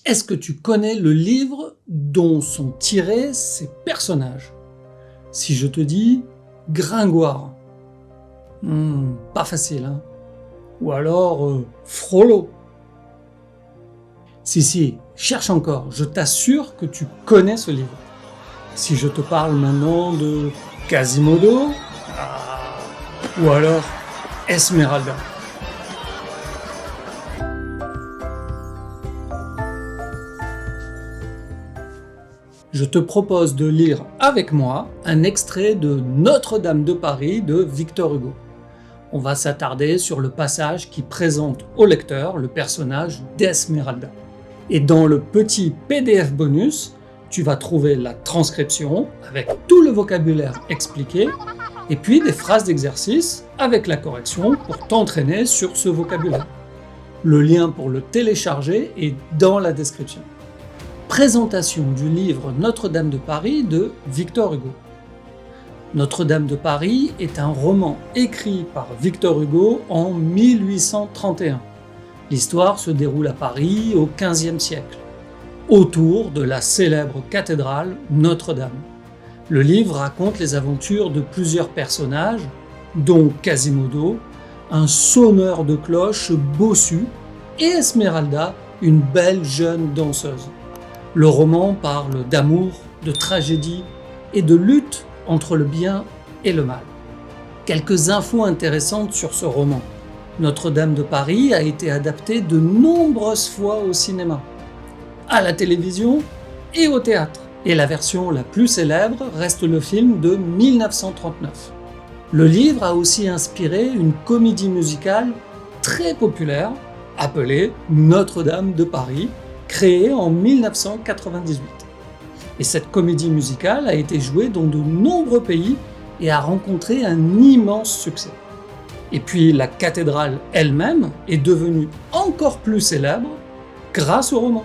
Est-ce que tu connais le livre dont sont tirés ces personnages? Si je te dis Gringoire, pas facile, hein? Ou alors Frollo. Si, cherche encore, je t'assure que tu connais ce livre. Si je te parle maintenant de Quasimodo, ou alors Esmeralda. Je te propose de lire avec moi un extrait de Notre-Dame de Paris de Victor Hugo. On va s'attarder sur le passage qui présente au lecteur le personnage d'Esmeralda. Et dans le petit PDF bonus, tu vas trouver la transcription avec tout le vocabulaire expliqué et puis des phrases d'exercice avec la correction pour t'entraîner sur ce vocabulaire. Le lien pour le télécharger est dans la description. Présentation du livre Notre-Dame de Paris de Victor Hugo. Notre-Dame de Paris est un roman écrit par Victor Hugo en 1831. L'histoire se déroule à Paris au XVe siècle, autour de la célèbre cathédrale Notre-Dame. Le livre raconte les aventures de plusieurs personnages, dont Quasimodo, un sonneur de cloches bossu, et Esmeralda, une belle jeune danseuse. Le roman parle d'amour, de tragédie et de lutte entre le bien et le mal. Quelques infos intéressantes sur ce roman. Notre-Dame de Paris a été adaptée de nombreuses fois au cinéma, à la télévision et au théâtre. Et la version la plus célèbre reste le film de 1939. Le livre a aussi inspiré une comédie musicale très populaire appelée Notre-Dame de Paris, créée en 1998. Et cette comédie musicale a été jouée dans de nombreux pays et a rencontré un immense succès. Et puis la cathédrale elle-même est devenue encore plus célèbre grâce au roman,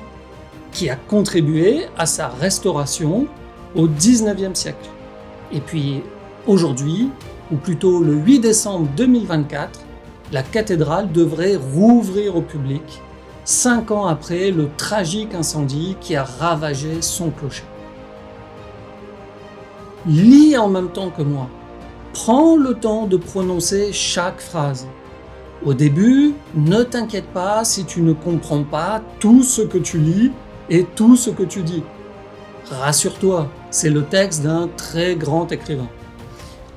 qui a contribué à sa restauration au XIXe siècle. Et puis aujourd'hui, ou plutôt le 8 décembre 2024, la cathédrale devrait rouvrir au public 5 ans après le tragique incendie qui a ravagé son clocher. Lis en même temps que moi. Prends le temps de prononcer chaque phrase. Au début, ne t'inquiète pas si tu ne comprends pas tout ce que tu lis et tout ce que tu dis. Rassure-toi, c'est le texte d'un très grand écrivain.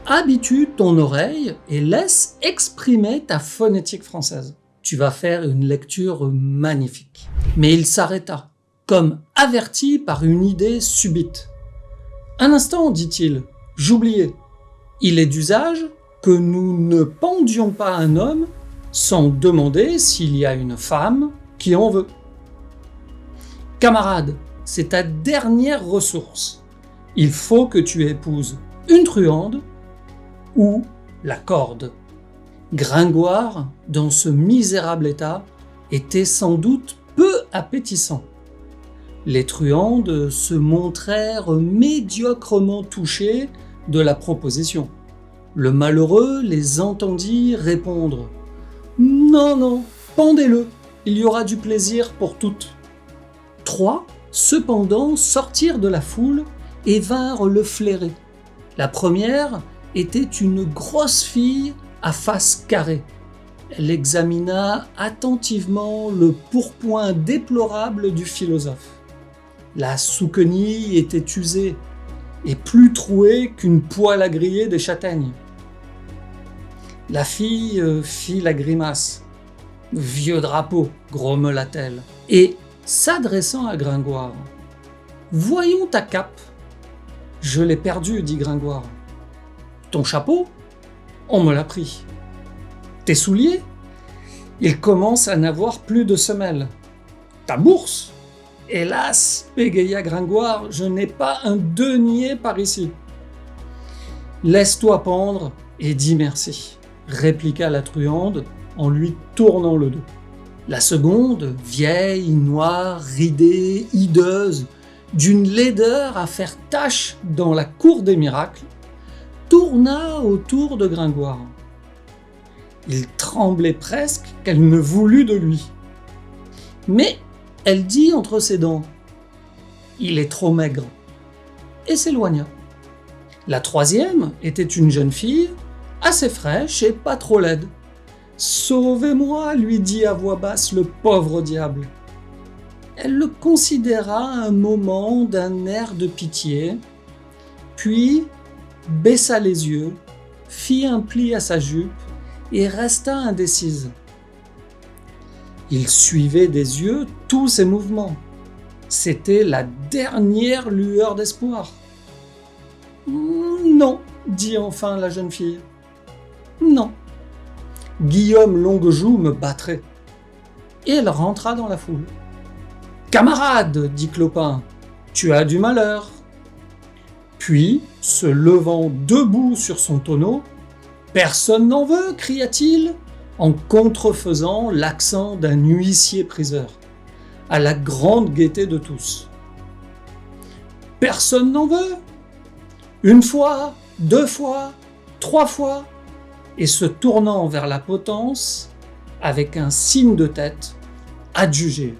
Habitue ton oreille et laisse exprimer ta phonétique française. Tu vas faire une lecture magnifique. Mais il s'arrêta, comme averti par une idée subite. Un instant, dit-il, j'oubliais. Il est d'usage que nous ne pendions pas un homme sans demander s'il y a une femme qui en veut. Camarade, c'est ta dernière ressource. Il faut que tu épouses une truande ou la corde. Gringoire, dans ce misérable état, était sans doute peu appétissant. Les truandes se montrèrent médiocrement touchées de la proposition. Le malheureux les entendit répondre « Non, pendez-le, il y aura du plaisir pour toutes ». 3, cependant, sortirent de la foule et vinrent le flairer. La première était une grosse fille à face carrée. Elle examina attentivement le pourpoint déplorable du philosophe. La souquenille était usée et plus trouée qu'une poêle à griller des châtaignes. La fille fit la grimace. « Vieux drapeau !» grommela-t-elle. Et, s'adressant à Gringoire, « Voyons ta cape. »« Je l'ai perdue, dit Gringoire. »« Ton chapeau ? On me l'a pris. »« Tes souliers ? Il commence à n'avoir plus de semelles. »« Ta bourse ? Hélas, bégaya Gringoire, je n'ai pas un denier par ici. »« Laisse-toi pendre et dis merci, répliqua la truande en lui tournant le dos. La seconde, vieille, noire, ridée, hideuse, d'une laideur à faire tache dans la cour des miracles, tourna autour de Gringoire. Il tremblait presque qu'elle ne voulût de lui. Mais Elle dit entre ses dents « Il est trop maigre » et s'éloigna. La troisième était une jeune fille, assez fraîche et pas trop laide. « Sauvez-moi » lui dit à voix basse le pauvre diable. Elle le considéra un moment d'un air de pitié, puis baissa les yeux, fit un pli à sa jupe et resta indécise. Il suivait des yeux tous ses mouvements. C'était la dernière lueur d'espoir. « Non » dit enfin la jeune fille. « Non. Guillaume Longuejoue me battrait. » Et elle rentra dans la foule. « Camarade » dit Clopin, « tu as du malheur. » Puis, se levant debout sur son tonneau, « Personne n'en veut » cria-t-il, en contrefaisant l'accent d'un huissier-priseur, à la grande gaieté de tous. « Personne n'en veut » Une fois, 2 fois, 3 fois, et se tournant vers la potence, avec un signe de tête, adjugé.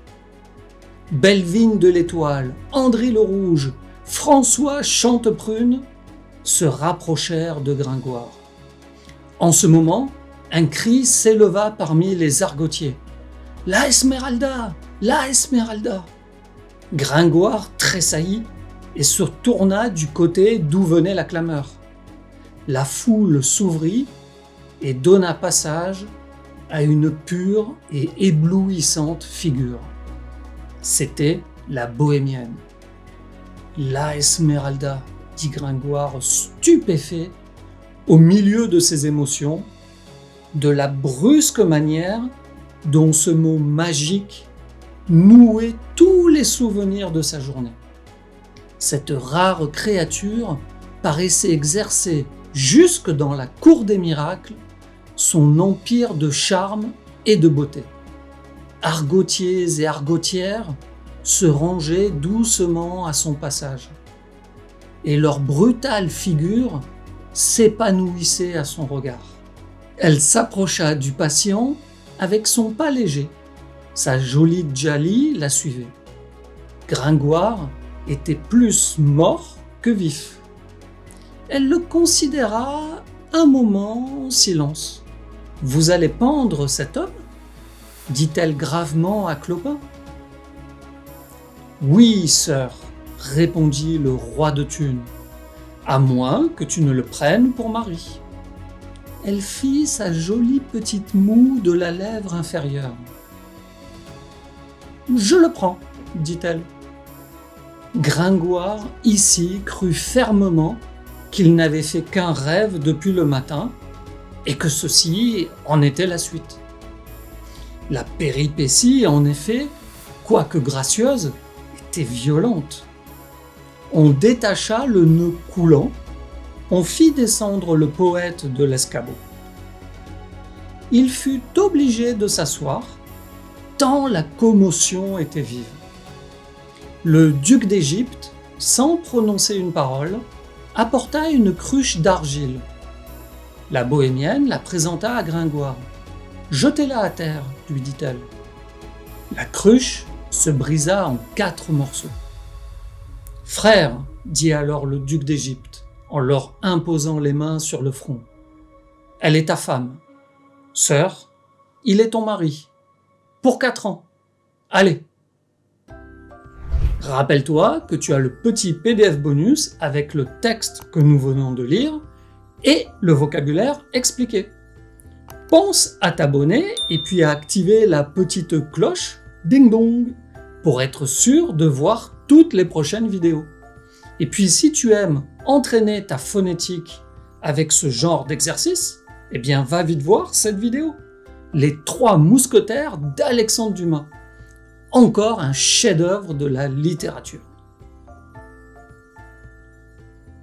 Bellevigne de l'Étoile, Andry le Rouge, François Chanteprune se rapprochèrent de Gringoire. En ce moment, un cri s'éleva parmi les argotiers. « La Esmeralda! La Esmeralda !» Gringoire tressaillit et se tourna du côté d'où venait la clameur. La foule s'ouvrit et donna passage à une pure et éblouissante figure. C'était la bohémienne. « La Esmeralda !» dit Gringoire stupéfait au milieu de ses émotions, de la brusque manière dont ce mot magique nouait tous les souvenirs de sa journée. Cette rare créature paraissait exercer jusque dans la cour des miracles son empire de charme et de beauté. Argotiers et argotières se rangeaient doucement à son passage, et leur brutale figure s'épanouissait à son regard. Elle s'approcha du patient avec son pas léger. Sa jolie Djali la suivait. Gringoire était plus mort que vif. Elle le considéra un moment en silence. « Vous allez pendre cet homme » dit-elle gravement à Clopin. « Oui, sœur, » répondit le roi de Thunes, « à moins que tu ne le prennes pour mari. » Elle fit sa jolie petite moue de la lèvre inférieure. « Je le prends, » dit-elle. Gringoire ici crut fermement qu'il n'avait fait qu'un rêve depuis le matin et que ceci en était la suite. La péripétie, en effet, quoique gracieuse, était violente. On détacha le nœud coulant, on fit descendre le poète de l'escabeau. Il fut obligé de s'asseoir, tant la commotion était vive. Le duc d'Égypte, sans prononcer une parole, apporta une cruche d'argile. La bohémienne la présenta à Gringoire. « Jetez-la à terre, » lui dit-elle. La cruche se brisa en 4 morceaux. « Frère, » dit alors le duc d'Égypte, en leur imposant les mains sur le front, « elle est ta femme. Sœur, il est ton mari. Pour 4 ans. Allez !» Rappelle-toi que tu as le petit PDF bonus avec le texte que nous venons de lire et le vocabulaire expliqué. Pense à t'abonner et puis à activer la petite cloche ding dong pour être sûr de voir toutes les prochaines vidéos. Et puis si tu aimes entraîner ta phonétique avec ce genre d'exercice, eh bien va vite voir cette vidéo. Les 3 mousquetaires d'Alexandre Dumas. Encore un chef-d'œuvre de la littérature.